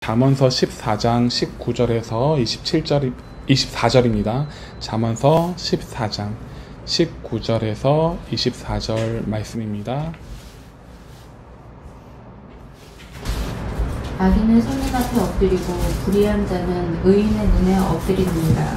잠언서 14장 19절에서 24절입니다. 잠언서 14장 19절에서 24절 말씀입니다. 악인은 선인 앞에 엎드리고 불의한 자는 의인의 눈에 엎드리느니라.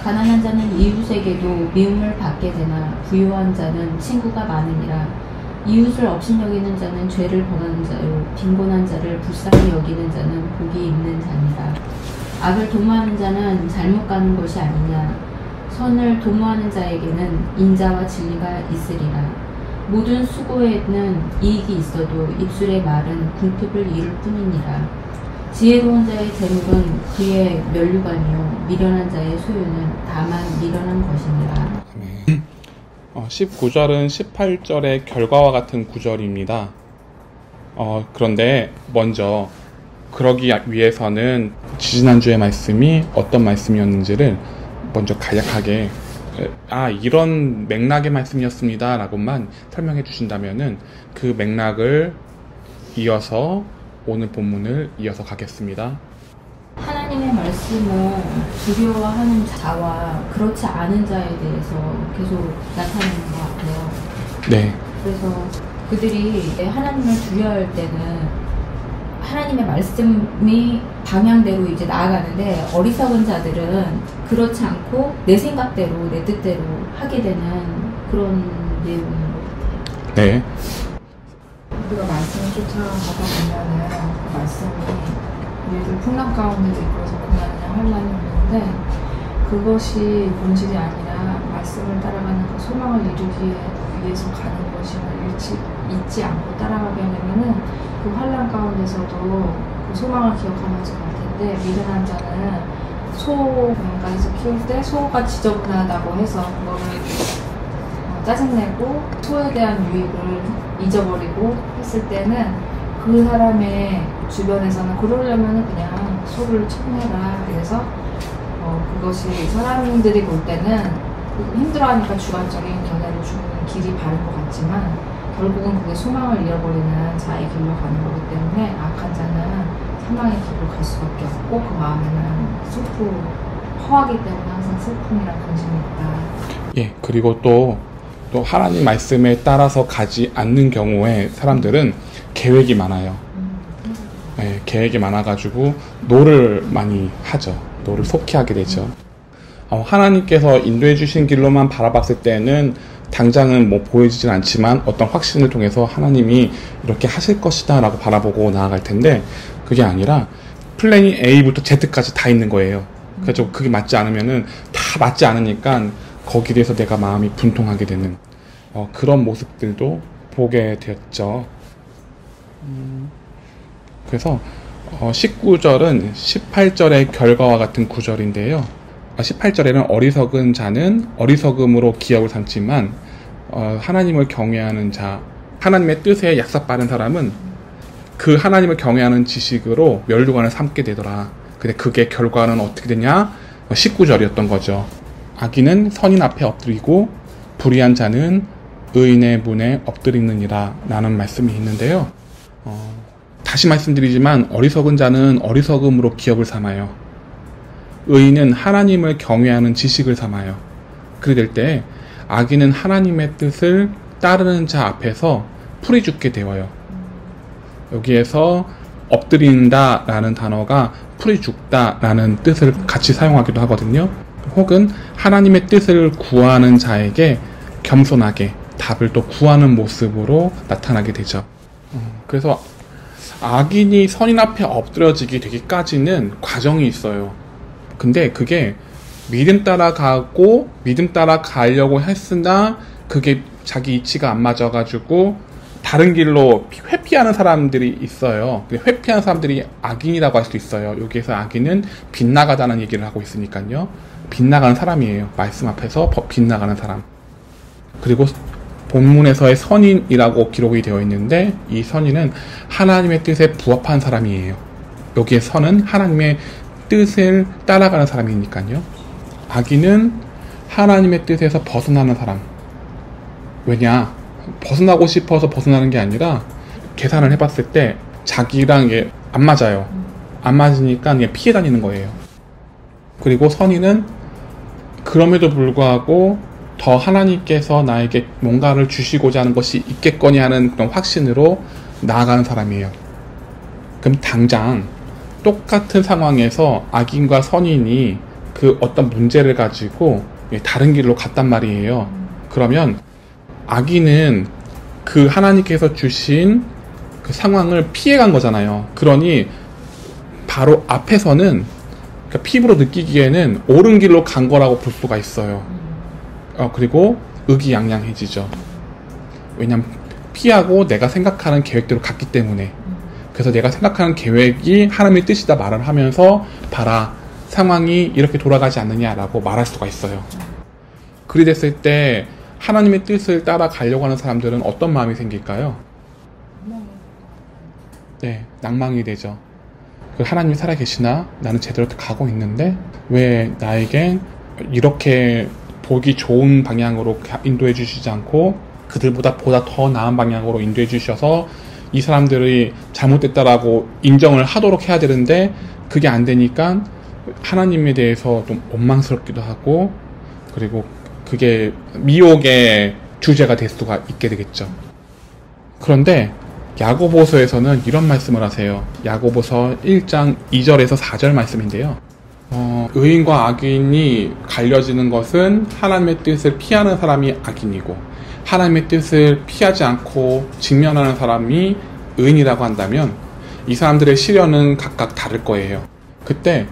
가난한 자는 이웃에게도 미움을 받게 되나 부유한 자는 친구가 많으니라. 이웃을 업신여기는 자는 죄를 범하는 자요 빈곤한 자를 불쌍히 여기는 자는 복이 있는 자니라. 악을 도모하는 자는 잘못 가는 것이 아니냐. 선을 도모하는 자에게는 인자와 진리가 있으리라. 모든 수고에는 이익이 있어도 입술의 말은 궁핍을 이룰 뿐이니라. 지혜로운 자의 재물은 그의 면류관이요 미련한 자의 소유는 다만 미련한 것이니라. 19절은 18절의 결과와 같은 구절입니다. 그런데 먼저 그러기 위해서는 지지난주의 말씀이 어떤 말씀이었는지를 먼저 간략하게 이런 맥락의 말씀이었습니다 라고만 설명해 주신다면은 그 맥락을 이어서 오늘 본문을 이어서 가겠습니다. 하나님의 말씀을 두려워하는 자와 그렇지 않은 자에 대해서 계속 나타내는 것 같아요. 네. 그래서 그들이 하나님을 두려워할 때는 하나님의 말씀이 방향대로 이제 나아가는데, 어리석은 자들은 그렇지 않고 내 생각대로 내 뜻대로 하게 되는 그런 내용인 것 같아요. 네. 우리가 말씀을 쫓아가다 보면은 그 말씀이 우리들 풍랑 가운데서 이끌어서 고난이나 환난이 오는데, 그것이 본질이 아니라 말씀을 따라가는 그 소망을 이루기 위해서 가는 것임을 잊지 않고 따라가게 하려면은 그 환난 가운데서도 그 소망을 기억하면서 갈 텐데, 미련한 자는 소 강가에서 키울 때 소가 지저분하다고 해서 그거를 짜증내고 소에 대한 유익을 잊어버리고 했을 때는 그 사람의 주변에서는 그러려면 그냥 소를 쳐내라. 그래서 그것이 사람들이 볼 때는 힘들어하니까 주관적인 견해를 주는 길이 바른 것 같지만, 결국은 그게 소망을 잃어버리는 자의 길로 가는 거기 때문에 악한 자는 사망의 길로 갈 수밖에 없고, 그 마음에는 허하기 때문에 항상 슬픔이랑 근심이 있다. 예, 그리고 또 하나님 말씀에 따라서 가지 않는 경우에 사람들은 계획이 많아요. 네, 계획이 많아가지고 노를 많이 하죠. 노를 속히하게 되죠. 하나님께서 인도해 주신 길로만 바라봤을 때는 당장은 뭐 보여지진 않지만 어떤 확신을 통해서 하나님이 이렇게 하실 것이다 라고 바라보고 나아갈 텐데, 그게 아니라 플랜이 A부터 Z까지 다 있는 거예요. 그래서 그게 맞지 않으면은 다 맞지 않으니까 거기에 대해서 내가 마음이 분통하게 되는 그런 모습들도 보게 되었죠. 그래서 19절은 18절의 결과와 같은 구절인데요. 18절에는 어리석은 자는 어리석음으로 기업을 삼지만 하나님을 경외하는 자, 하나님의 뜻에 약삭빠른 사람은 그 하나님을 경외하는 지식으로 면류관을 삼게 되더라. 근데 그게 결과는 어떻게 되냐? 19절이었던 거죠. 악인은 선인 앞에 엎드리고 불의한 자는 의인의 문에 엎드리느니라 라는 말씀이 있는데요. 다시 말씀드리지만 어리석은 자는 어리석음으로 기업을 삼아요. 의인은 하나님을 경외하는 지식을 삼아요. 그래 될 때 악인은 하나님의 뜻을 따르는 자 앞에서 풀이 죽게 되어요. 여기에서 엎드린다 라는 단어가 풀이 죽다 라는 뜻을 같이 사용하기도 하거든요. 혹은 하나님의 뜻을 구하는 자에게 겸손하게 답을 또 구하는 모습으로 나타나게 되죠. 그래서 악인이 선인 앞에 엎드려지게 되기까지는 과정이 있어요. 근데 그게 믿음 따라 가려고 했으나 그게 자기 이치가 안 맞아가지고 다른 길로 회피하는 사람들이 있어요. 회피하는 사람들이 악인이라고 할 수도 있어요. 여기에서 악인은 빗나가다는 얘기를 하고 있으니까요. 빗나가는 사람이에요. 말씀 앞에서 빗나가는 사람. 그리고 본문에서의 선인이라고 기록이 되어 있는데, 이 선인은 하나님의 뜻에 부합한 사람이에요. 여기에 선은 하나님의 뜻을 따라가는 사람이니까요. 악인은 하나님의 뜻에서 벗어나는 사람. 왜냐? 벗어나고 싶어서 벗어나는 게 아니라 계산을 해봤을 때 자기랑 이게 안 맞아요. 안 맞으니까 그냥 피해 다니는 거예요. 그리고 선인은 그럼에도 불구하고 더 하나님께서 나에게 뭔가를 주시고자 하는 것이 있겠거니 하는 그런 확신으로 나아가는 사람이에요. 그럼 당장 똑같은 상황에서 악인과 선인이 그 어떤 문제를 가지고 다른 길로 갔단 말이에요. 그러면 악인은 그 하나님께서 주신 그 상황을 피해간 거잖아요. 그러니 바로 앞에서는 그러니까 피부로 느끼기에는 옳은 길로 간 거라고 볼 수가 있어요. 그리고 의기양양해지죠. 왜냐면 피하고 내가 생각하는 계획대로 갔기 때문에. 그래서 내가 생각하는 계획이 하나님의 뜻이다 말을 하면서 봐라, 상황이 이렇게 돌아가지 않느냐라고 말할 수가 있어요. 그리 됐을 때 하나님의 뜻을 따라가려고 하는 사람들은 어떤 마음이 생길까요? 네, 낭망이 되죠. 하나님이 살아계시나? 나는 제대로 가고 있는데 왜 나에겐 이렇게 보기 좋은 방향으로 인도해 주시지 않고 그들보다 더 나은 방향으로 인도해 주셔서 이 사람들이 잘못됐다라고 인정을 하도록 해야 되는데 그게 안 되니까 하나님에 대해서 좀 원망스럽기도 하고, 그리고 그게 미혹의 주제가 될 수가 있게 되겠죠. 그런데 야고보서에서는 이런 말씀을 하세요. 야고보서 1장 2절에서 4절 말씀인데요. 의인과 악인이 갈려지는 것은 하나님의 뜻을 피하는 사람이 악인이고 하나님의 뜻을 피하지 않고 직면하는 사람이 의인이라고 한다면 이 사람들의 시련은 각각 다를 거예요. 그때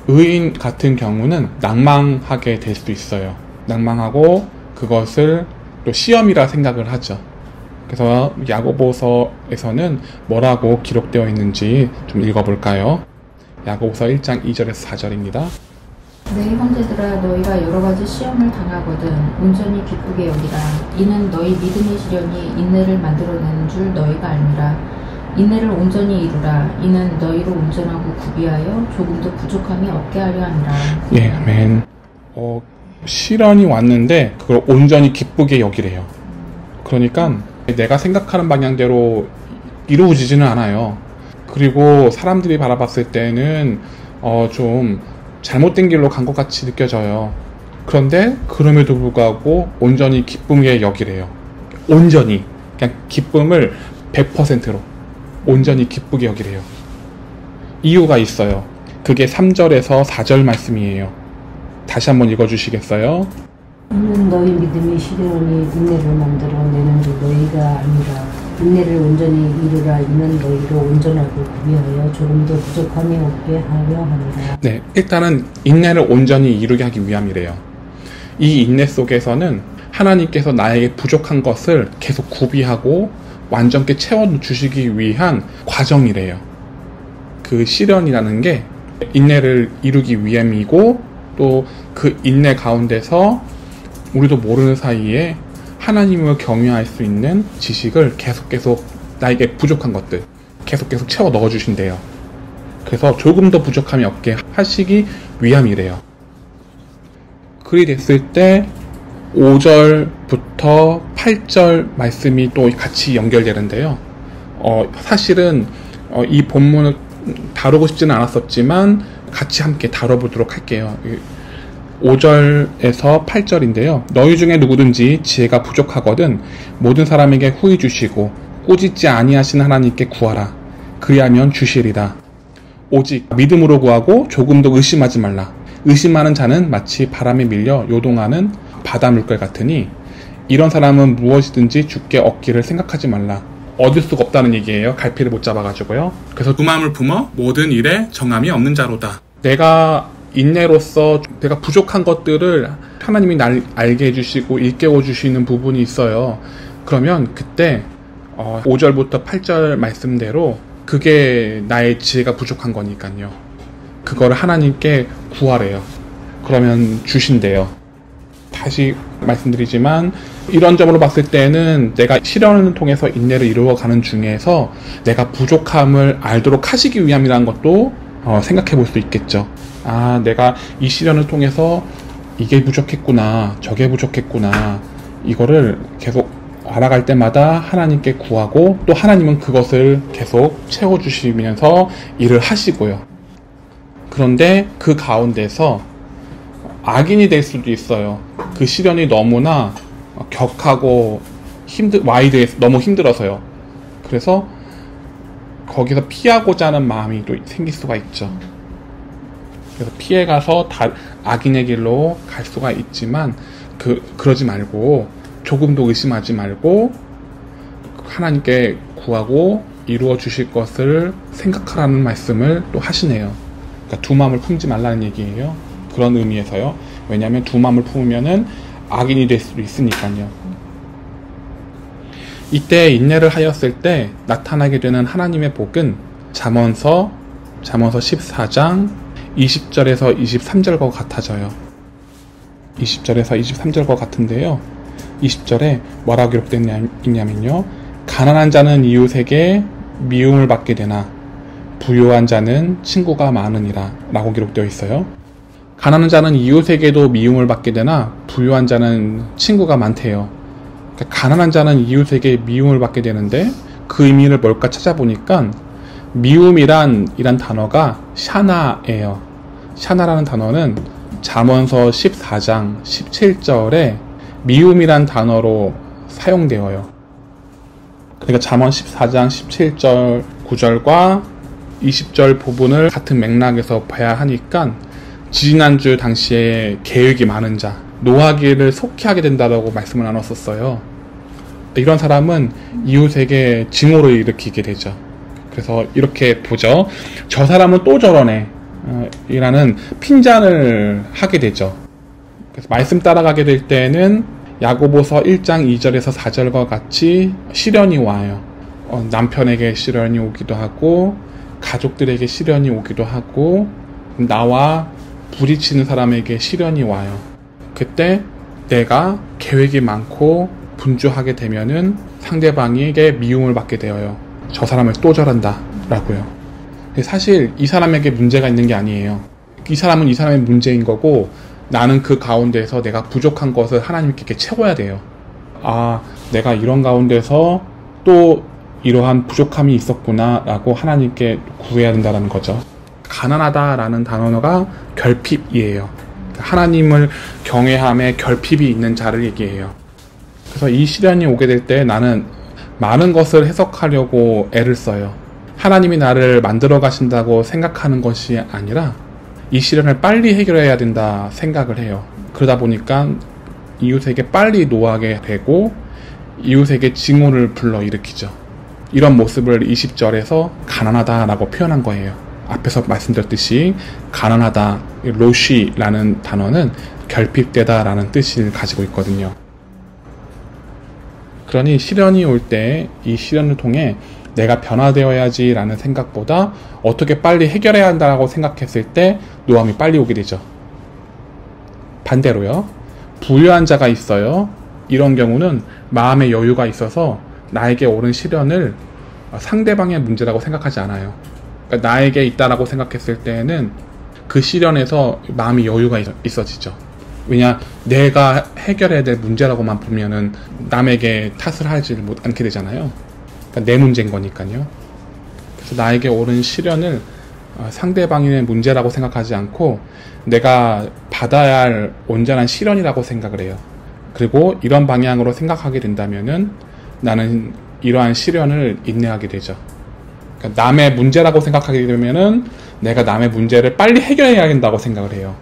의인 같은 경우는 낭망하게 될 수 있어요. 낭망하고 그것을 또 시험이라 생각을 하죠. 그래서 야고보서에서는 뭐라고 기록되어 있는지 좀 읽어볼까요? 야고보서 1장 2절에서 4절입니다. 내 형제들아, 너희가 여러 가지 시험을 당하거든 온전히 기쁘게 여기라. 이는 너희 믿음의 시련이 인내를 만들어내는 줄 너희가 알미라. 인내를 온전히 이루라. 이는 너희로 온전하고 구비하여 조금도 부족함이 없게 하려 함이라. 예, 아멘. 시련이 왔는데 그걸 온전히 기쁘게 여기래요. 그러니까 내가 생각하는 방향대로 이루어지지는 않아요. 그리고 사람들이 바라봤을 때는 좀 잘못된 길로 간 것 같이 느껴져요. 그런데 그럼에도 불구하고 온전히 기쁘게 여기래요. 온전히, 그냥 기쁨을 100%로 온전히 기쁘게 여기래요. 이유가 있어요. 그게 3절에서 4절 말씀이에요. 다시 한번 읽어주시겠어요? 이는 너희 믿음의 시련이 인내를 만들어내는 줄 너희가 아니라. 인내를 온전히 이루라. 이는 너희로 온전하고 구비하여 조금도 부족함이 없게 하려 함이라. 네, 일단은 인내를 온전히 이루게 하기 위함이래요. 이 인내 속에서는 하나님께서 나에게 부족한 것을 계속 구비하고 완전히 채워주시기 위한 과정이래요. 그 시련이라는 게 인내를 이루기 위함이고, 또 그 인내 가운데서 우리도 모르는 사이에 하나님을 경외할 수 있는 지식을 계속 나에게 부족한 것들 계속 채워 넣어주신대요. 그래서 조금 더 부족함이 없게 하시기 위함이래요. 그리 됐을 때 5절부터 8절 말씀이 또 같이 연결되는데요. 사실은 이 본문을 다루고 싶지는 않았었지만 같이 함께 다뤄보도록 할게요. 5절에서 8절인데요. 너희 중에 누구든지 지혜가 부족하거든 모든 사람에게 후히 주시고 꾸짖지 아니하신 하나님께 구하라. 그리하면 주시리라. 오직 믿음으로 구하고 조금도 의심하지 말라. 의심하는 자는 마치 바람에 밀려 요동하는 바다 물결 같으니 이런 사람은 무엇이든지 주께 얻기를 생각하지 말라. 얻을 수가 없다는 얘기예요. 갈피를 못 잡아가지고요. 그래서 두 마음을 품어 모든 일에 정함이 없는 자로다. 내가 인내로서 내가 부족한 것들을 하나님이 날 알게 해주시고 일깨워 주시는 부분이 있어요. 그러면 그때 5절부터 8절 말씀대로 그게 나의 지혜가 부족한 거니까요. 그거를 하나님께 구하래요. 그러면 주신대요. 다시 말씀드리지만 이런 점으로 봤을 때는 내가 시련을 통해서 인내를 이루어가는 중에서 내가 부족함을 알도록 하시기 위함이라는 것도 생각해 볼 수 있겠죠. 내가 이 시련을 통해서 이게 부족했구나, 저게 부족했구나, 이거를 계속 알아갈 때마다 하나님께 구하고 또 하나님은 그것을 계속 채워주시면서 일을 하시고요. 그런데 그 가운데서 악인이 될 수도 있어요. 그 시련이 너무나 격하고 너무 힘들어서요. 그래서 거기서 피하고자 하는 마음이 또 생길 수가 있죠. 그래서 피해가서 악인의 길로 갈 수가 있지만 그러지 말고, 조금도 의심하지 말고 하나님께 구하고 이루어 주실 것을 생각하라는 말씀을 또 하시네요. 그러니까 두 마음을 품지 말라는 얘기예요. 그런 의미에서요. 왜냐하면 두 마음을 품으면은 악인이 될 수도 있으니까요. 이때 인내를 하였을 때 나타나게 되는 하나님의 복은 잠언서 14장 20절에서 23절과 같아져요. 20절에서 23절과 같은데요. 20절에 뭐라고 기록되어 있냐면요. 가난한 자는 이웃에게 미움을 받게 되나 부유한 자는 친구가 많으니라 라고 기록되어 있어요. 가난한 자는 이웃에게도 미움을 받게 되나 부유한 자는 친구가 많대요. 그러니까 가난한 자는 이웃에게 미움을 받게 되는데 그 의미를 뭘까 찾아보니까 미움이란 단어가 샤나예요. 샤나라는 단어는 잠언서 14장 17절에 미움이란 단어로 사용되어요. 그러니까 잠언 14장 17절 9절과 20절 부분을 같은 맥락에서 봐야 하니까 지지난주 당시에 계획이 많은 자, 노하기를 속히하게 된다고 말씀을 나눴었어요. 이런 사람은 이웃에게 증오를 일으키게 되죠. 그래서 이렇게 보죠. 저 사람은 또 저러네 이라는 핀잔을 하게 되죠. 그래서 말씀 따라가게 될 때는 야고보서 1장 2절에서 4절과 같이 시련이 와요. 남편에게 시련이 오기도 하고 가족들에게 시련이 오기도 하고 나와 부딪히는 사람에게 시련이 와요. 그때 내가 계획이 많고 분주하게 되면은 상대방에게 미움을 받게 되어요. 저 사람을 또 저런다 라고요. 사실 이 사람에게 문제가 있는 게 아니에요. 이 사람은 이 사람의 문제인 거고 나는 그 가운데서 내가 부족한 것을 하나님께 채워야 돼요. 아, 내가 이런 가운데서 또 이러한 부족함이 있었구나 라고 하나님께 구해야 된다는 거죠. 가난하다 라는 단어가 결핍이에요. 하나님을 경외함에 결핍이 있는 자를 얘기해요. 그래서 이 시련이 오게 될 때 나는 많은 것을 해석하려고 애를 써요. 하나님이 나를 만들어 가신다고 생각하는 것이 아니라 이 시련을 빨리 해결해야 된다 생각을 해요. 그러다 보니까 이웃에게 빨리 노하게 되고 이웃에게 증오를 불러일으키죠. 이런 모습을 20절에서 가난하다 라고 표현한 거예요. 앞에서 말씀드렸듯이 가난하다, 로시라는 단어는 결핍되다 라는 뜻을 가지고 있거든요. 그러니 시련이 올 때 이 시련을 통해 내가 변화되어야지 라는 생각보다 어떻게 빨리 해결해야 한다고 생각했을 때 노함이 빨리 오게 되죠. 반대로요. 부유한 자가 있어요. 이런 경우는 마음의 여유가 있어서 나에게 오는 시련을 상대방의 문제라고 생각하지 않아요. 그러니까 나에게 있다라고 생각했을 때는 그 시련에서 마음이 여유가 있어지죠. 왜냐, 내가 해결해야 될 문제라고만 보면은 남에게 탓을 하지 않게 되잖아요. 그러니까 내 문제인 거니까요. 그래서 나에게 오는 시련을 상대방의 문제라고 생각하지 않고 내가 받아야 할 온전한 시련이라고 생각을 해요. 그리고 이런 방향으로 생각하게 된다면은 나는 이러한 시련을 인내하게 되죠. 그러니까 남의 문제라고 생각하게 되면은 내가 남의 문제를 빨리 해결해야 된다고 생각을 해요.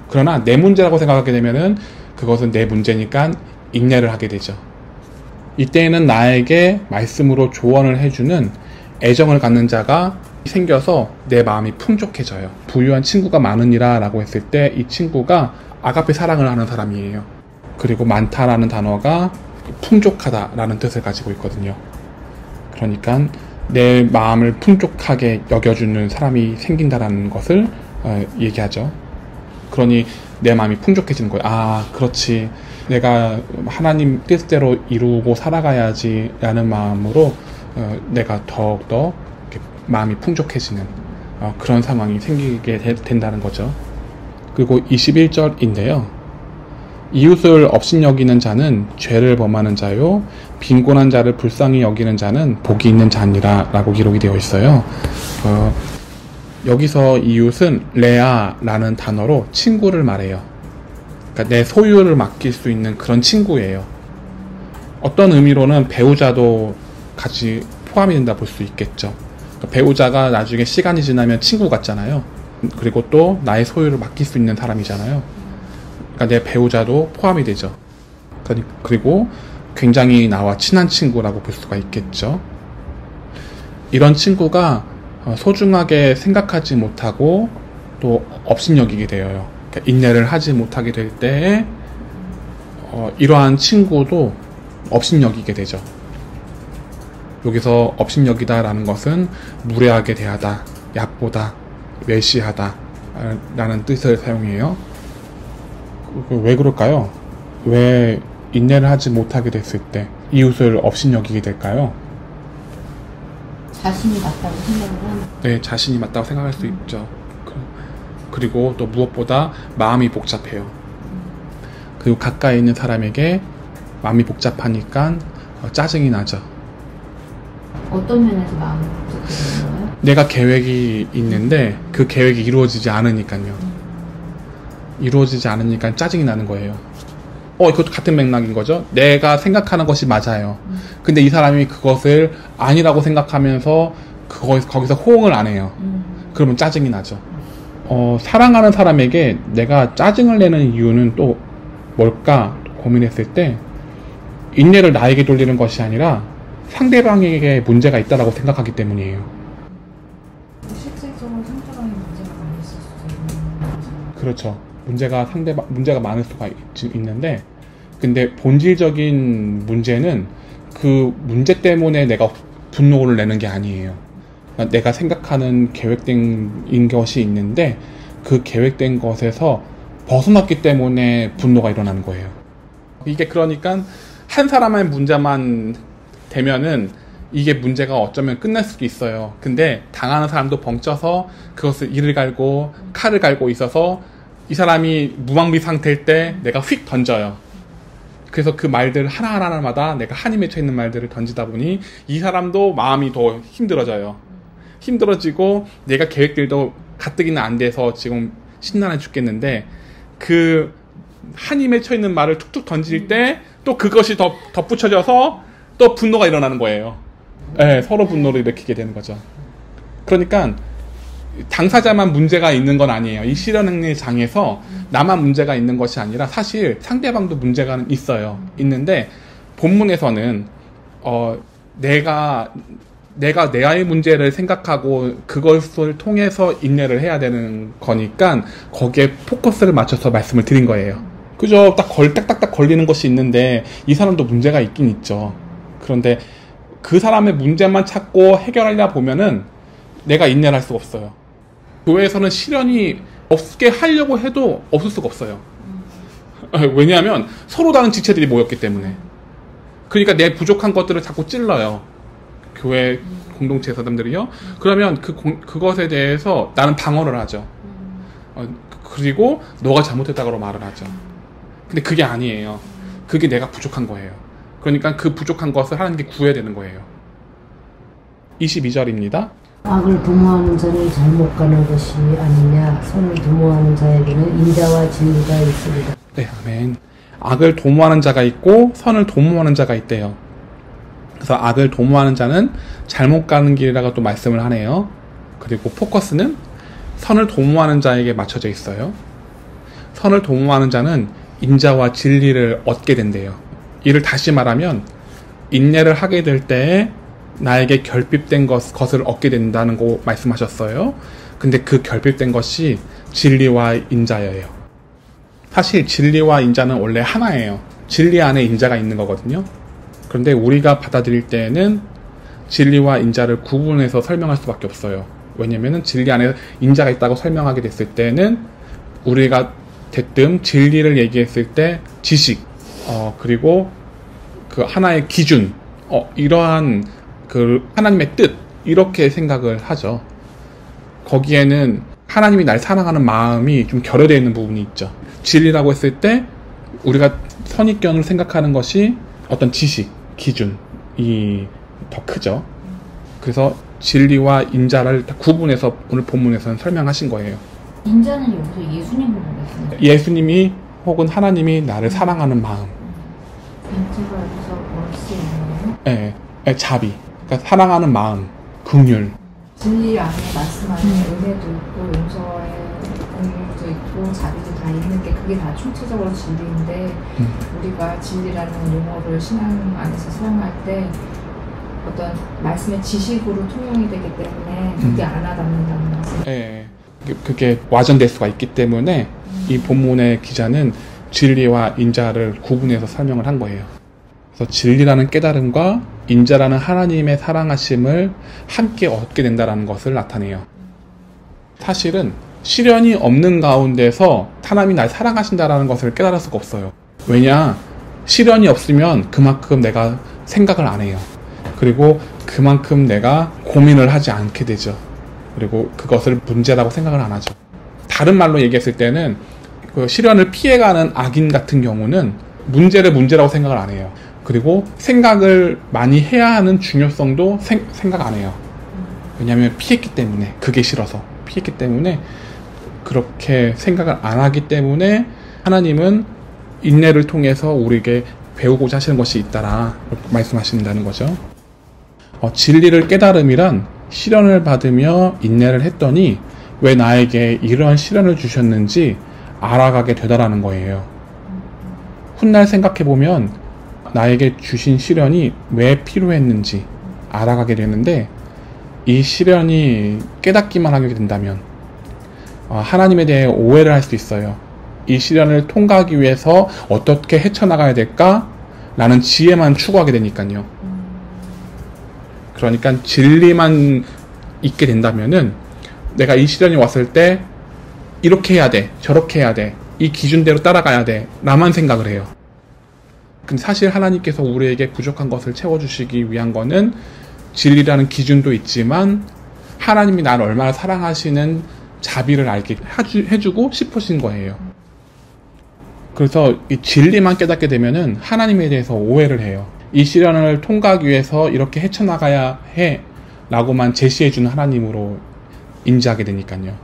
그러나 내 문제라고 생각하게 되면은 그것은 내 문제니까 인내를 하게 되죠. 이때에는 나에게 말씀으로 조언을 해주는 애정을 갖는 자가 생겨서 내 마음이 풍족해져요. 부유한 친구가 많으니라 라고 했을 때 이 친구가 아가페 사랑을 하는 사람이에요. 그리고 많다라는 단어가 풍족하다 라는 뜻을 가지고 있거든요. 그러니까 내 마음을 풍족하게 여겨주는 사람이 생긴다라는 것을 얘기하죠. 그러니 내 마음이 풍족해지는 거예요. 아, 그렇지. 내가 하나님 뜻대로 이루고 살아가야지 라는 마음으로 내가 더욱더 마음이 풍족해지는 그런 상황이 생기게 된다는 거죠. 그리고 21절인데요. 이웃을 업신여기는 자는 죄를 범하는 자요, 빈곤한 자를 불쌍히 여기는 자는 복이 있는 자니라 라고 기록이 되어 있어요. 여기서 이웃은 레아라는 단어로 친구를 말해요. 그러니까 내 소유를 맡길 수 있는 그런 친구예요. 어떤 의미로는 배우자도 같이 포함이 된다 볼 수 있겠죠. 그러니까 배우자가 나중에 시간이 지나면 친구 같잖아요. 그리고 또 나의 소유를 맡길 수 있는 사람이잖아요. 그러니까 내 배우자도 포함이 되죠. 그리고 굉장히 나와 친한 친구라고 볼 수가 있겠죠. 이런 친구가 소중하게 생각하지 못하고 또 업신여기게 되어요. 그러니까 인내를 하지 못하게 될 때에 이러한 친구도 업신여기게 되죠. 여기서 업신여기다 라는 것은 무례하게 대하다, 얕보다, 외시하다 라는 뜻을 사용해요. 왜 그럴까요? 왜 인내를 하지 못하게 됐을 때 이웃을 업신여기게 될까요? 자신이 맞다고 생각을 하는. 네, 자신이 맞다고 생각할 수 있죠. 그리고 또 무엇보다 마음이 복잡해요. 그리고 가까이 있는 사람에게 마음이 복잡하니까 짜증이 나죠. 어떤 면에서 마음이 복잡해지는 거예요? 내가 계획이 있는데 그 계획이 이루어지지 않으니까요. 이루어지지 않으니까 짜증이 나는 거예요. 이것도 같은 맥락인 거죠. 내가 생각하는 것이 맞아요. 근데 이 사람이 그것을 아니라고 생각하면서 거기서 호응을 안 해요. 그러면 짜증이 나죠. 사랑하는 사람에게 내가 짜증을 내는 이유는 또 뭘까 고민했을 때 인내를 나에게 돌리는 것이 아니라 상대방에게 문제가 있다고 생각하기 때문이에요. 실질적으로 상대방이 문제가 많이 있을 수도 있는 거죠. 그렇죠. 문제가 많을 수가 있는데, 근데 본질적인 문제는 그 문제 때문에 내가 분노를 내는 게 아니에요. 그러니까 내가 생각하는 계획된 것이 있는데 그 계획된 것에서 벗어났기 때문에 분노가 일어나는 거예요. 이게 그러니까 한 사람의 문제만 되면은 이게 문제가 어쩌면 끝날 수도 있어요. 근데 당하는 사람도 벙쪄서 그것을 이를 갈고 칼을 갈고 있어서 이 사람이 무방비 상태일 때 내가 휙 던져요. 그래서 그 말들 하나하나마다 내가 한이 맺혀 있는 말들을 던지다 보니 이 사람도 마음이 더 힘들어져요. 힘들어지고 내가 계획들도 가뜩이나 안 돼서 지금 신나해 죽겠는데 그 한이 맺혀 있는 말을 툭툭 던질 때 또 그것이 더 덧붙여져서 또 분노가 일어나는 거예요. 네, 서로 분노를 일으키게 되는 거죠. 그러니까 당사자만 문제가 있는 건 아니에요. 이 실현행위 장에서 나만 문제가 있는 것이 아니라 사실 상대방도 문제가 있어요. 있는데 본문에서는 내가 내의 문제를 생각하고 그것을 통해서 인내를 해야 되는 거니까 거기에 포커스를 맞춰서 말씀을 드린 거예요. 그죠? 딱딱 걸리는 것이 있는데 이 사람도 문제가 있긴 있죠. 그런데 그 사람의 문제만 찾고 해결하려 보면은 내가 인내를 할 수가 없어요. 교회에서는 실현이 없게 하려고 해도 없을 수가 없어요. 왜냐하면 서로 다른 지체들이 모였기 때문에. 그러니까 내 부족한 것들을 자꾸 찔러요. 교회 공동체 사람들이요. 그러면 그것에 대해서 나는 방어를 하죠. 그리고 너가 잘못했다고 말을 하죠. 근데 그게 아니에요. 그게 내가 부족한 거예요. 그러니까 그 부족한 것을 하나님께 구해야 되는 거예요. 22절입니다. 악을 도모하는 자를 잘못 가는 것이 아니냐. 선을 도모하는 자에게는 인자와 진리가 있으리라. 네, 아멘. 악을 도모하는 자가 있고 선을 도모하는 자가 있대요. 그래서 악을 도모하는 자는 잘못 가는 길이라고 또 말씀을 하네요. 그리고 포커스는 선을 도모하는 자에게 맞춰져 있어요. 선을 도모하는 자는 인자와 진리를 얻게 된대요. 이를 다시 말하면 인내를 하게 될 때에 나에게 결핍된 것을 얻게 된다는 거 말씀하셨어요. 근데 그 결핍된 것이 진리와 인자예요. 사실 진리와 인자는 원래 하나예요. 진리 안에 인자가 있는 거거든요. 그런데 우리가 받아들일 때에는 진리와 인자를 구분해서 설명할 수밖에 없어요. 왜냐면은 진리 안에 인자가 있다고 설명하게 됐을 때는 우리가 대뜸 진리를 얘기했을 때 지식, 그리고 그 하나의 기준, 이러한 그 하나님의 뜻, 이렇게 생각을 하죠. 거기에는 하나님이 날 사랑하는 마음이 좀 결여되어 있는 부분이 있죠. 진리라고 했을 때 우리가 선입견을 생각하는 것이 어떤 지식, 기준이 더 크죠. 그래서 진리와 인자를 구분해서 오늘 본문에서는 설명하신 거예요. 인자는 여기서 예수님을 말했어요. 예수님이 혹은 하나님이 나를 사랑하는 마음. 인자가 여기서 뭘 수 있나요? 예, 자비. 그러니까 사랑하는 마음, 긍휼. 진리 안에 말씀 안에 은혜도 있고 용서의 긍휼도 있고 자비도 다 있는 게 그게 다 총체적으로 진리인데 우리가 진리라는 용어를 신앙 안에서 사용할 때 어떤 말씀의 지식으로 통용이 되기 때문에 그게 안 와닿는다는 말씀. 예, 그게 와전될 수가 있기 때문에 이 본문의 기자는 진리와 인자를 구분해서 설명을 한 거예요. 그래서 진리라는 깨달음과 인자라는 하나님의 사랑하심을 함께 얻게 된다는 것을 나타내요. 사실은 시련이 없는 가운데서 하나님이 날 사랑하신다는 것을 깨달을 수가 없어요. 왜냐? 시련이 없으면 그만큼 내가 생각을 안 해요. 그리고 그만큼 내가 고민을 하지 않게 되죠. 그리고 그것을 문제라고 생각을 안 하죠. 다른 말로 얘기했을 때는 그 시련을 피해가는 악인 같은 경우는 문제를 문제라고 생각을 안 해요. 그리고 생각을 많이 해야 하는 중요성도 생각 안 해요. 왜냐하면 피했기 때문에, 그게 싫어서 피했기 때문에 그렇게 생각을 안 하기 때문에 하나님은 인내를 통해서 우리에게 배우고자 하시는 것이 있다라 말씀하신다는 거죠. 진리를 깨달음이란 시련을 받으며 인내를 했더니 왜 나에게 이러한 시련을 주셨는지 알아가게 되다라는 거예요. 훗날 생각해보면 나에게 주신 시련이 왜 필요했는지 알아가게 되는데, 이 시련이 깨닫기만 하게 된다면 하나님에 대해 오해를 할 수 있어요. 이 시련을 통과하기 위해서 어떻게 헤쳐나가야 될까? 라는 지혜만 추구하게 되니까요. 그러니까 진리만 있게 된다면은 내가 이 시련이 왔을 때 이렇게 해야 돼, 저렇게 해야 돼, 이 기준대로 따라가야 돼, 나만 생각을 해요. 근데 사실 하나님께서 우리에게 부족한 것을 채워주시기 위한 거는 진리라는 기준도 있지만 하나님이 나를 얼마나 사랑하시는 자비를 알게 해주고 싶으신 거예요. 그래서 이 진리만 깨닫게 되면은 하나님에 대해서 오해를 해요. 이 시련을 통과하기 위해서 이렇게 헤쳐나가야 해 라고만 제시해주는 하나님으로 인지하게 되니까요.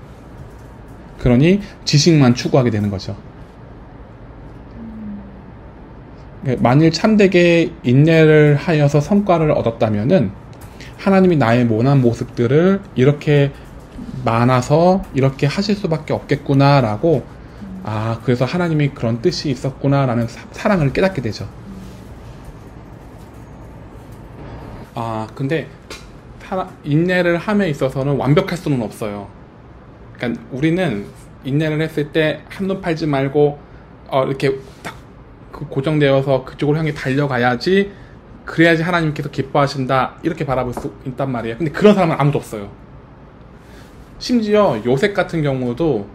그러니 지식만 추구하게 되는 거죠. 만일 참되게 인내를 하여서 성과를 얻었다면은 하나님이 나의 모난 모습들을 이렇게 많아서 이렇게 하실 수밖에 없겠구나 라고, 그래서 하나님이 그런 뜻이 있었구나 라는 사랑을 깨닫게 되죠. 근데 인내를 함에 있어서는 완벽할 수는 없어요. 그러니까 우리는 인내를 했을 때 한눈 팔지 말고 이렇게 딱 고정되어서 그쪽으로 향해 달려가야지, 그래야지 하나님께서 기뻐하신다 이렇게 바라볼 수 있단 말이에요. 근데 그런 사람은 아무도 없어요. 심지어 요셉 같은 경우도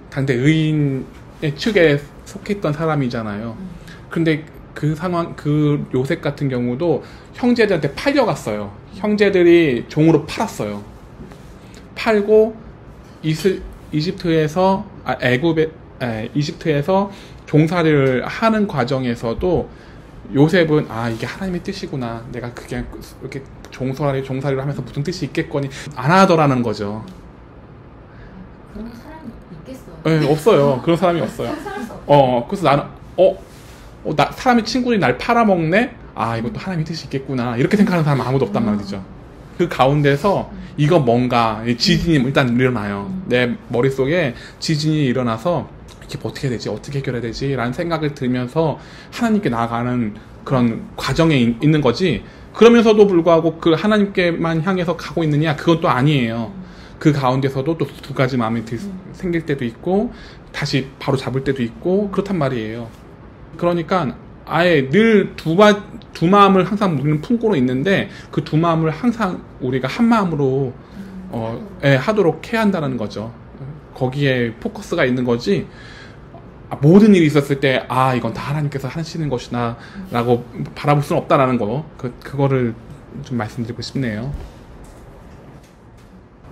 당대 의인의 측에 속했던 사람이잖아요. 근데 그 요셉 같은 경우도 형제들한테 팔려갔어요. 형제들이 종으로 팔았어요. 팔고 이집트에서 종살이를 하는 과정에서도 요셉은 이게 하나님의 뜻이구나, 내가 그게 이렇게 종살이를 하면서 무슨 뜻이 있겠거니 안 하더라는 거죠. 그런 사람이 있겠어요? 네, 없어요. 그런 사람이 없어요. 그래서 나는 사람의 친구들이 날 팔아먹네? 이것도 하나님의 뜻이 있겠구나, 이렇게 생각하는 사람은 아무도 없단 말이죠. 그 가운데서 이거 뭔가 지진이 일단 일어나요. 내 머릿속에 지진이 일어나서 이게 어떻게 해야 되지? 어떻게 해결해야 되지? 라는 생각을 들면서 하나님께 나아가는 그런 과정에 있는 거지, 그러면서도 불구하고 그 하나님께만 향해서 가고 있느냐? 그건 또 아니에요. 그 가운데서도 또 두 가지 마음이 생길 때도 있고 다시 바로 잡을 때도 있고 그렇단 말이에요. 그러니까 아예 늘 두 마음을 항상 우리는 품고는 있는데 그 두 마음을 항상 우리가 한 마음으로 하도록 해야 한다는 거죠. 거기에 포커스가 있는 거지, 모든 일이 있었을 때 이건 다 하나님께서 하시는 것이나 라고 바라볼 수는 없다라는 거, 그거를 좀 말씀드리고 싶네요.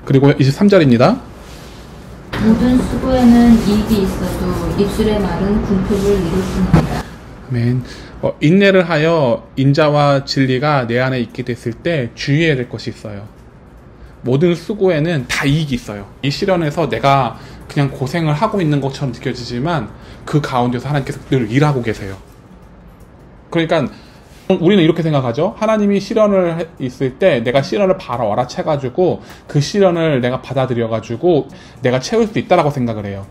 그리고 23절입니다. 모든 수고에는 이익이 있어도 입술의 말은 궁핍을 이룰 뿐입니다. 아멘. 인내를 하여 인자와 진리가 내 안에 있게 됐을 때 주의해야 될 것이 있어요. 모든 수고에는 다 이익이 있어요. 이 시련에서 내가 그냥 고생을 하고 있는 것처럼 느껴지지만 그 가운데서 하나님께서 늘 일하고 계세요. 그러니까 우리는 이렇게 생각하죠. 하나님이 시련을 있을 때 내가 시련을 바로 알아채가지고 그 시련을 내가 받아들여가지고 내가 채울 수 있다라고 생각을 해요.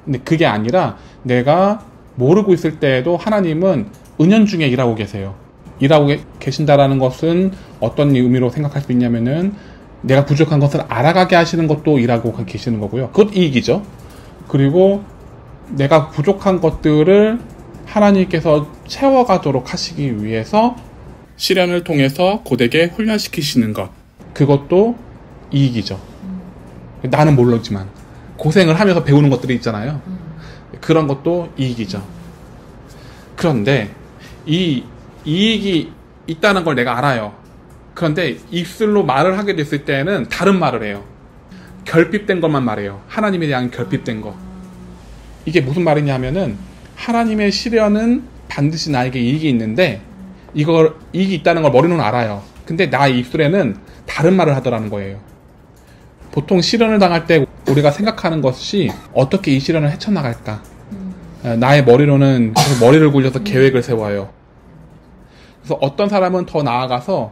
근데 그게 아니라 내가 모르고 있을 때에도 하나님은 은연중에 일하고 계세요. 일하고 계신다라는 것은 어떤 의미로 생각할 수 있냐면은 내가 부족한 것을 알아가게 하시는 것도 일하고 계시는 거고요. 그것 이익이죠. 그리고 내가 부족한 것들을 하나님께서 채워가도록 하시기 위해서 시련을 통해서 고되게 훈련시키시는 것, 그것도 이익이죠. 나는 모르지만 고생을 하면서 배우는 것들이 있잖아요. 그런 것도 이익이죠. 그런데 이 이익이 있다는 걸 내가 알아요. 그런데 입술로 말을 하게 됐을 때는 다른 말을 해요. 결핍된 것만 말해요. 하나님에 대한 결핍된 거. 이게 무슨 말이냐면은 하나님의 시련은 반드시 나에게 이익이 있는데 이걸 이익이 있다는 걸 머리로는 알아요. 근데 나의 입술에는 다른 말을 하더라는 거예요. 보통 시련을 당할 때 우리가 생각하는 것이 어떻게 이 시련을 헤쳐나갈까. 나의 머리로는 계속 머리를 굴려서 계획을 세워요. 그래서 어떤 사람은 더 나아가서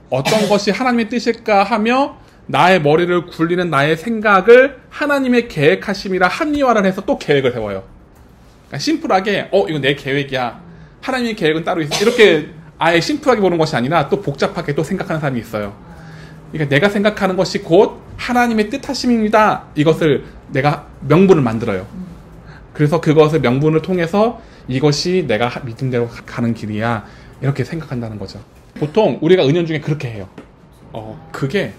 어떤 것이 하나님의 뜻일까 하며 나의 머리를 굴리는 나의 생각을 하나님의 계획하심이라 합리화를 해서 또 계획을 세워요. 그러니까 심플하게 이건 내 계획이야. 하나님의 계획은 따로 있어. 이렇게 아예 심플하게 보는 것이 아니라 또 복잡하게 또 생각하는 사람이 있어요. 그러니까 내가 생각하는 것이 곧 하나님의 뜻하심입니다. 이것을 내가 명분을 만들어요. 그래서 그것을 명분을 통해서 이것이 내가 믿음대로 가는 길이야. 이렇게 생각한다는 거죠. 보통 우리가 은연중에 그렇게 해요. 그게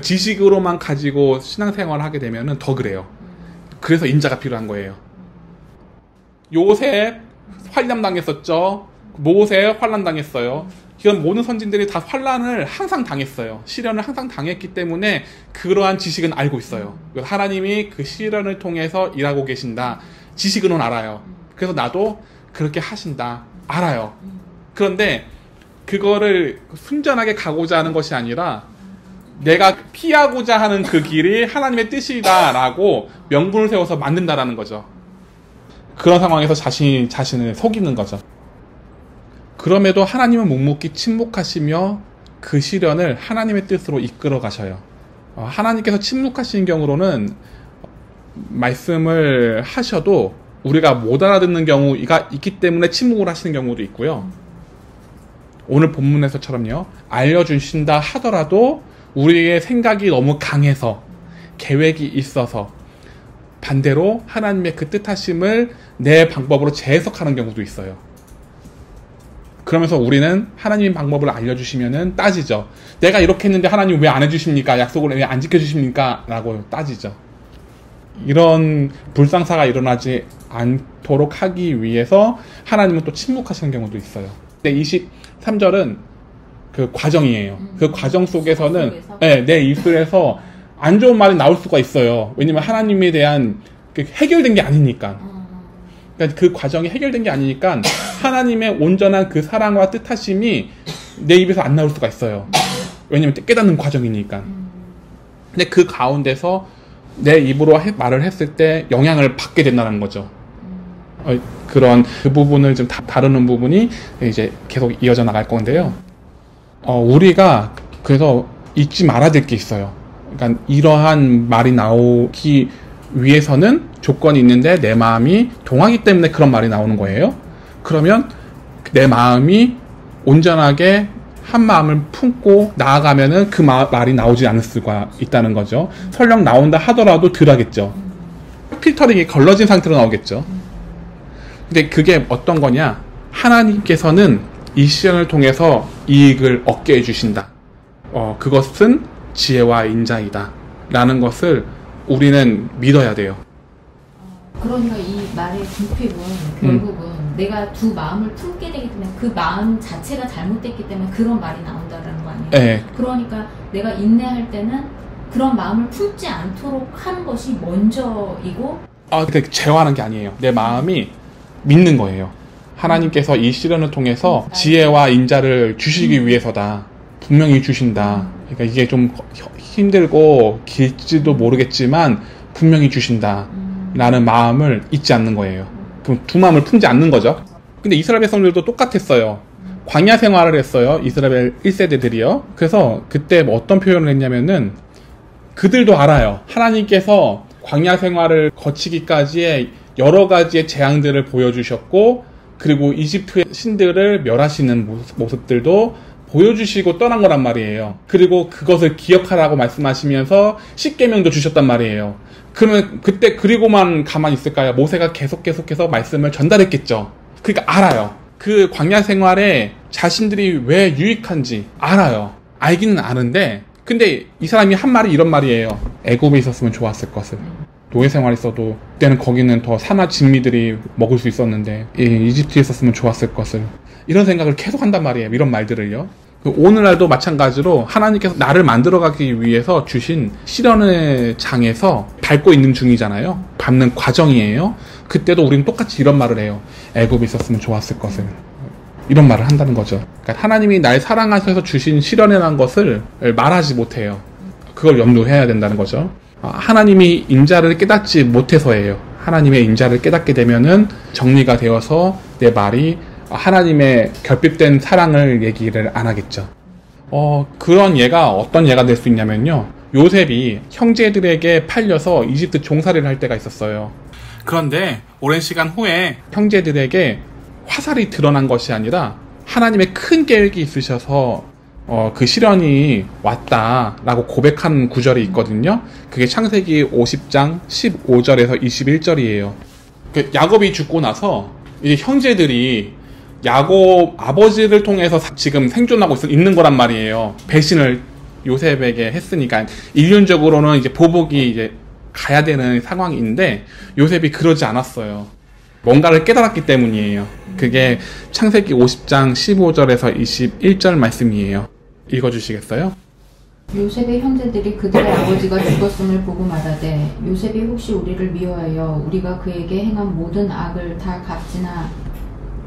지식으로만 가지고 신앙생활을 하게 되면 더 그래요. 그래서 인자가 필요한 거예요. 요셉 환란 당했었죠. 모세 환란 당했어요. 이건 모든 선진들이 다 환란을 항상 당했어요. 시련을 항상 당했기 때문에 그러한 지식은 알고 있어요. 하나님이 그 시련을 통해서 일하고 계신다. 지식은 알아요. 그래서 나도 그렇게 하신다. 알아요. 그런데 그거를 순전하게 가고자 하는 것이 아니라 내가 피하고자 하는 그 길이 하나님의 뜻이다라고 명분을 세워서 만든다라는 거죠. 그런 상황에서 자신을 속이는 거죠. 그럼에도 하나님은 묵묵히 침묵하시며 그 시련을 하나님의 뜻으로 이끌어 가셔요. 하나님께서 침묵하시는 경우로는 말씀을 하셔도 우리가 못 알아듣는 경우가 있기 때문에 침묵을 하시는 경우도 있고요. 오늘 본문에서처럼요. 알려주신다 하더라도 우리의 생각이 너무 강해서 계획이 있어서 반대로 하나님의 그 뜻하심을 내 방법으로 재해석하는 경우도 있어요. 그러면서 우리는 하나님의 방법을 알려주시면은 따지죠. 내가 이렇게 했는데 하나님 왜 안 해주십니까? 약속을 왜 안 지켜주십니까? 라고 따지죠. 이런 불상사가 일어나지 않도록 하기 위해서 하나님은 또 침묵하시는 경우도 있어요. 근데 23절은 그 과정이에요. 그 과정 속에서는 내 입술에서 안 좋은 말이 나올 수가 있어요. 왜냐면 하나님에 대한 해결된 게 아니니까. 그러니까 그 과정이 해결된 게 아니니까 하나님의 온전한 그 사랑과 뜻하심이 내 입에서 안 나올 수가 있어요. 왜냐면 깨닫는 과정이니까. 근데 그 가운데서 내 입으로 말을 했을 때 영향을 받게 된다는 거죠. 그런 그 부분을 좀 다루는 부분이 이제 계속 이어져 나갈 건데요. 우리가 그래서 잊지 말아야 될 게 있어요. 그러니까 이러한 말이 나오기 위해서는 조건이 있는데 내 마음이 동하기 때문에 그런 말이 나오는 거예요. 그러면 내 마음이 온전하게 한 마음을 품고 나아가면은 그 말이 나오지 않을 수가 있다는 거죠. 설령 나온다 하더라도 덜 하겠죠. 필터링이 걸러진 상태로 나오겠죠. 근데 그게 어떤 거냐? 하나님께서는 이 시련을 통해서 이익을 얻게 해주신다. 그것은 지혜와 인자이다. 라는 것을 우리는 믿어야 돼요. 그러니까 이 말의 궁핍은 결국은 내가 두 마음을 품게 되기 때문에 그 마음 자체가 잘못됐기 때문에 그런 말이 나온다는 거 아니에요? 네. 그러니까 내가 인내할 때는 그런 마음을 품지 않도록 하는 것이 먼저이고 근데 제어하는 게 아니에요. 내 마음이 믿는 거예요. 하나님께서 이 시련을 통해서 지혜와 인자를 주시기 위해서다. 분명히 주신다. 그러니까 이게 좀 힘들고 길지도 모르겠지만 분명히 주신다 라는 마음을 잊지 않는 거예요. 그럼 두 마음을 품지 않는 거죠. 근데 이스라엘 백성들도 똑같았어요. 광야 생활을 했어요. 이스라엘 1세대들이요. 그래서 그때 뭐 어떤 표현을 했냐면은 그들도 알아요. 하나님께서 광야 생활을 거치기까지의 여러 가지의 재앙들을 보여주셨고, 그리고 이집트의 신들을 멸하시는 모습들도 보여주시고 떠난 거란 말이에요. 그리고 그것을 기억하라고 말씀하시면서 십계명도 주셨단 말이에요. 그러면 그때 그리고만 가만히 있을까요? 모세가 계속해서 말씀을 전달했겠죠. 그러니까 알아요. 그 광야 생활에 자신들이 왜 유익한지 알아요. 알기는 아는데, 근데 이 사람이 한 말이 이런 말이에요. 애굽에 있었으면 좋았을 것을. 노예 생활했어도 그때는 거기는 더 산화 진미들이 먹을 수 있었는데 이집트에 있었으면 좋았을 것을. 이런 생각을 계속 한단 말이에요. 이런 말들을요. 오늘날도 마찬가지로 하나님께서 나를 만들어가기 위해서 주신 시련의 장에서 밟고 있는 중이잖아요. 밟는 과정이에요. 그때도 우리는 똑같이 이런 말을 해요. 애굽에 있었으면 좋았을 것을. 이런 말을 한다는 거죠. 그러니까 하나님이 날 사랑하셔서 주신 시련이라는 것을 말하지 못해요. 그걸 염두해야 된다는 거죠. 하나님이 인자를 깨닫지 못해서예요. 하나님의 인자를 깨닫게 되면은 정리가 되어서 내 말이 하나님의 결핍된 사랑을 얘기를 안 하겠죠. 그런 예가 어떤 예가 될 수 있냐면요. 요셉이 형제들에게 팔려서 이집트 종살이를 할 때가 있었어요. 그런데 오랜 시간 후에 형제들에게 화살이 드러난 것이 아니라 하나님의 큰 계획이 있으셔서 그 시련이 왔다라고 고백한 구절이 있거든요. 그게 창세기 50장 15절에서 21절이에요. 야곱이 죽고 나서 이제 형제들이 야곱 아버지를 통해서 지금 생존하고 있는 거란 말이에요. 배신을 요셉에게 했으니까 인륜적으로는 이제 보복이 이제 가야 되는 상황인데 요셉이 그러지 않았어요. 뭔가를 깨달았기 때문이에요. 그게 창세기 50장 15절에서 21절 말씀이에요. 읽어주시겠어요? 요셉의 형제들이 그들의 아버지가 죽었음을 보고 말하되 요셉이 혹시 우리를 미워하여 우리가 그에게 행한 모든 악을 다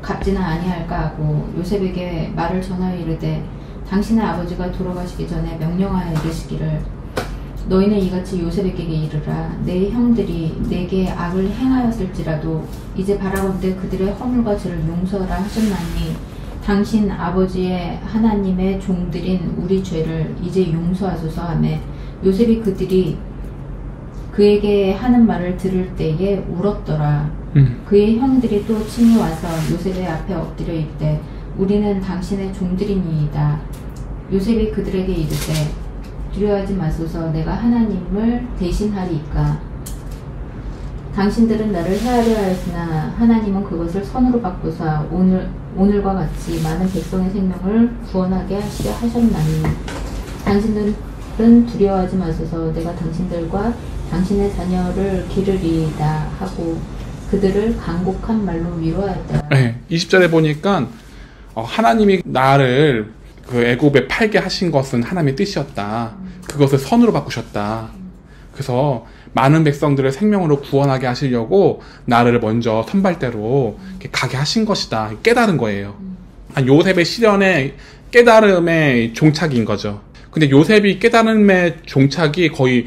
갚지나 아니할까 하고 요셉에게 말을 전하여 이르되 당신의 아버지가 돌아가시기 전에 명령하여 이르시기를 너희는 이같이 요셉에게 이르라 내 형들이 내게 악을 행하였을지라도 이제 바라건대 그들의 허물과 죄를 용서하라 하셨나니 당신 아버지의 하나님의 종들인 우리 죄를 이제 용서하소서 하매 요셉이 그들이 그에게 하는 말을 들을 때에 울었더라. 그의 형들이 또 친히 와서 요셉의 앞에 엎드려 있되 우리는 당신의 종들이니이다. 요셉이 그들에게 이르되 두려워하지 마소서 내가 하나님을 대신하리이까. 당신들은 나를 해하려 하였으나 하나님은 그것을 선으로 바꾸사 오늘과 같이 많은 백성의 생명을 구원하게 하셨나니 당신들은 두려워하지 마소서 내가 당신들과 당신의 자녀를 기르리이다 하고 그들을 간곡한 말로 위로하였다. 네, 20절에 보니까 하나님이 나를 그 애굽에 팔게 하신 것은 하나님의 뜻이었다. 그것을 선으로 바꾸셨다. 그래서 많은 백성들을 생명으로 구원하게 하시려고 나를 먼저 선발대로 가게 하신 것이다. 깨달은 거예요. 요셉의 시련의 깨달음의 종착인 거죠. 근데 요셉이 깨달음의 종착이 거의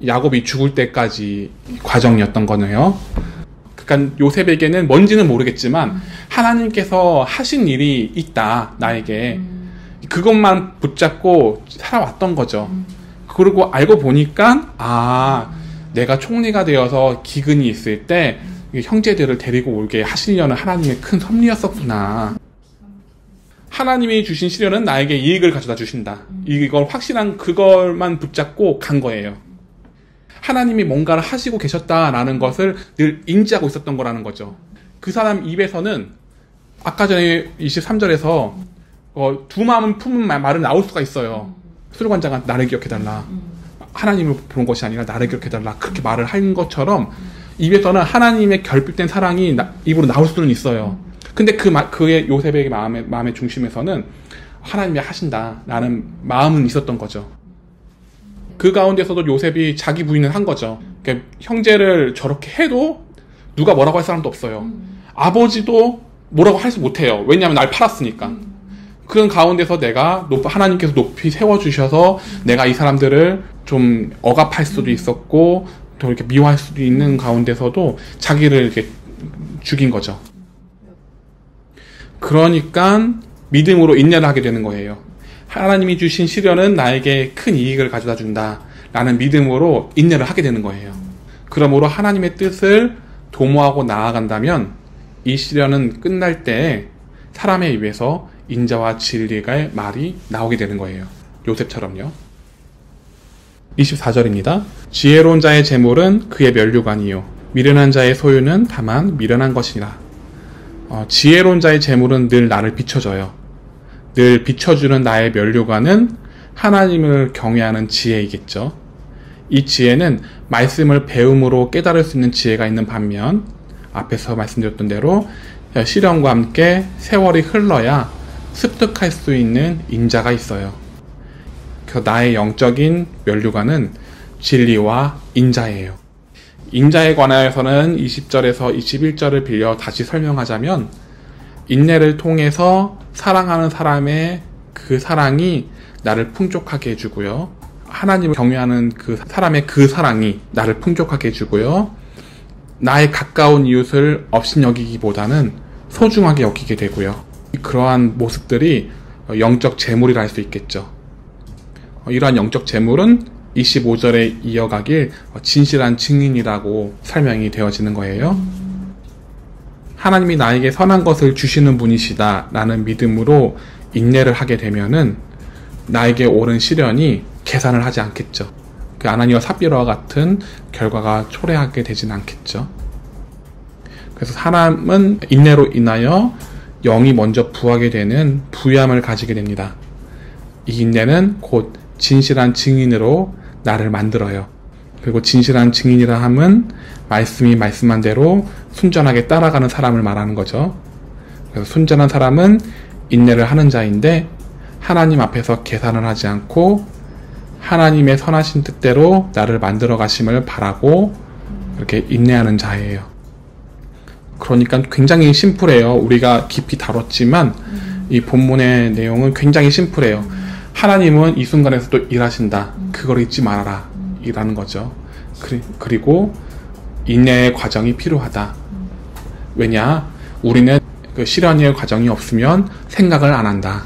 야곱이 죽을 때까지 과정이었던 거네요. 그러니까 요셉에게는 뭔지는 모르겠지만 하나님께서 하신 일이 있다. 나에게. 그것만 붙잡고 살아왔던 거죠. 그리고 알고 보니까 내가 총리가 되어서 기근이 있을 때 형제들을 데리고 오게 하시려는 하나님의 큰 섭리였었구나. 하나님이 주신 시련은 나에게 이익을 가져다 주신다. 이걸 확실한 그걸만 붙잡고 간 거예요. 하나님이 뭔가를 하시고 계셨다라는 것을 늘 인지하고 있었던 거라는 거죠. 그 사람 입에서는 아까 전에 23절에서 두 마음은 품은 말은 나올 수가 있어요. 수르관장한테 나를 기억해달라. 하나님을 보는 것이 아니라 나를 기억해달라. 그렇게 말을 한 것처럼 입에서는 하나님의 결핍된 사랑이 입으로 나올 수는 있어요. 근데 그의 요셉의 마음의 중심에서는 하나님이 하신다라는 마음은 있었던 거죠. 그 가운데서도 요셉이 자기 부인을 한 거죠. 그러니까 형제를 저렇게 해도 누가 뭐라고 할 사람도 없어요. 아버지도 뭐라고 하지 못해요. 왜냐하면 날 팔았으니까. 그런 가운데서 내가 하나님께서 높이 세워주셔서 내가 이 사람들을 좀 억압할 수도 있었고 또 이렇게 미워할 수도 있는 가운데서도 자기를 이렇게 죽인 거죠. 그러니까 믿음으로 인내를 하게 되는 거예요. 하나님이 주신 시련은 나에게 큰 이익을 가져다 준다 라는 믿음으로 인내를 하게 되는 거예요. 그러므로 하나님의 뜻을 도모하고 나아간다면 이 시련은 끝날 때 사람의 입에서 인자와 진리의 말이 나오게 되는 거예요. 요셉처럼요. 24절입니다. 지혜로운 자의 재물은 그의 면류관이요 미련한 자의 소유는 다만 미련한 것이라. 지혜로운 자의 재물은 늘 나를 비춰줘요. 늘 비춰주는 나의 면류관은 하나님을 경외하는 지혜이겠죠. 이 지혜는 말씀을 배움으로 깨달을 수 있는 지혜가 있는 반면 앞에서 말씀드렸던 대로 시련과 함께 세월이 흘러야 습득할 수 있는 인자가 있어요. 그 나의 영적인 면류관은 진리와 인자예요. 인자에 관하여서는 20절에서 21절을 빌려 다시 설명하자면 인내를 통해서 사랑하는 사람의 그 사랑이 나를 풍족하게 해주고요. 하나님을 경외하는 그 사람의 그 사랑이 나를 풍족하게 해주고요. 나의 가까운 이웃을 업신여기기보다는 소중하게 여기게 되고요. 그러한 모습들이 영적 재물이라 할 수 있겠죠. 이러한 영적 재물은 25절에 이어가길 진실한 증인이라고 설명이 되어지는 거예요. 하나님이 나에게 선한 것을 주시는 분이시다 라는 믿음으로 인내를 하게 되면은 나에게 오는 시련이 계산을 하지 않겠죠. 그 아나니와 삽비라와 같은 결과가 초래하게 되진 않겠죠. 그래서 사람은 인내로 인하여 영이 먼저 부하게 되는 부유함을 가지게 됩니다. 이 인내는 곧 진실한 증인으로 나를 만들어요. 그리고 진실한 증인이라 함은 말씀이 말씀한 대로 순전하게 따라가는 사람을 말하는 거죠. 그래서 순전한 사람은 인내를 하는 자인데 하나님 앞에서 계산을 하지 않고 하나님의 선하신 뜻대로 나를 만들어 가심을 바라고 이렇게 인내하는 자예요. 그러니까 굉장히 심플해요. 우리가 깊이 다뤘지만 이 본문의 내용은 굉장히 심플해요. 하나님은 이 순간에서도 일하신다. 그걸 잊지 말아라. 이라는 거죠. 그리고 인내의 과정이 필요하다. 왜냐? 우리는 그 시련의 과정이 없으면 생각을 안 한다.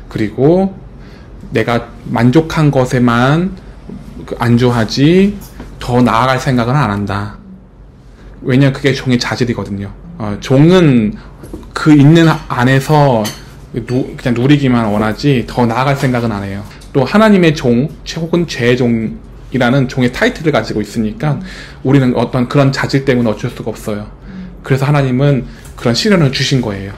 그리고 내가 만족한 것에만 안주하지 더 나아갈 생각은 안 한다. 왜냐면 그게 종의 자질이거든요. 종은 그 있는 안에서 그냥 누리기만 원하지 더 나아갈 생각은 안 해요. 또 하나님의 종 혹은 죄의 종이라는 종의 타이틀을 가지고 있으니까 우리는 어떤 그런 자질 때문에 어쩔 수가 없어요. 그래서 하나님은 그런 시련을 주신 거예요.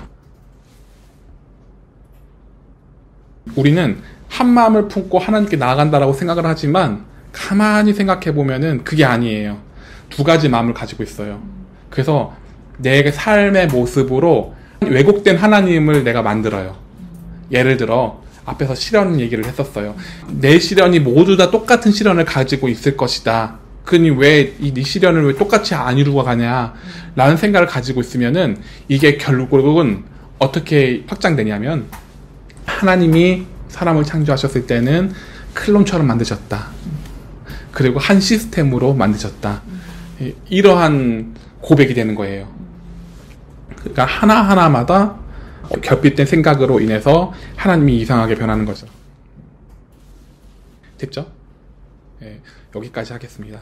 우리는 한 마음을 품고 하나님께 나아간다라고 생각을 하지만 가만히 생각해 보면은 그게 아니에요. 두 가지 마음을 가지고 있어요. 그래서 내 삶의 모습으로 왜곡된 하나님을 내가 만들어요. 예를 들어 앞에서 시련 얘기를 했었어요. 내 시련이 모두 다 똑같은 시련을 가지고 있을 것이다. 그니 왜 이 시련을 왜 똑같이 안 이루어 가냐 라는 생각을 가지고 있으면은 이게 결국은 어떻게 확장되냐면 하나님이 사람을 창조하셨을 때는 클론처럼 만드셨다. 그리고 한 시스템으로 만드셨다. 이러한 고백이 되는 거예요. 그러니까 하나하나마다 결핍된 생각으로 인해서 하나님이 이상하게 변하는 거죠. 됐죠? 네, 여기까지 하겠습니다.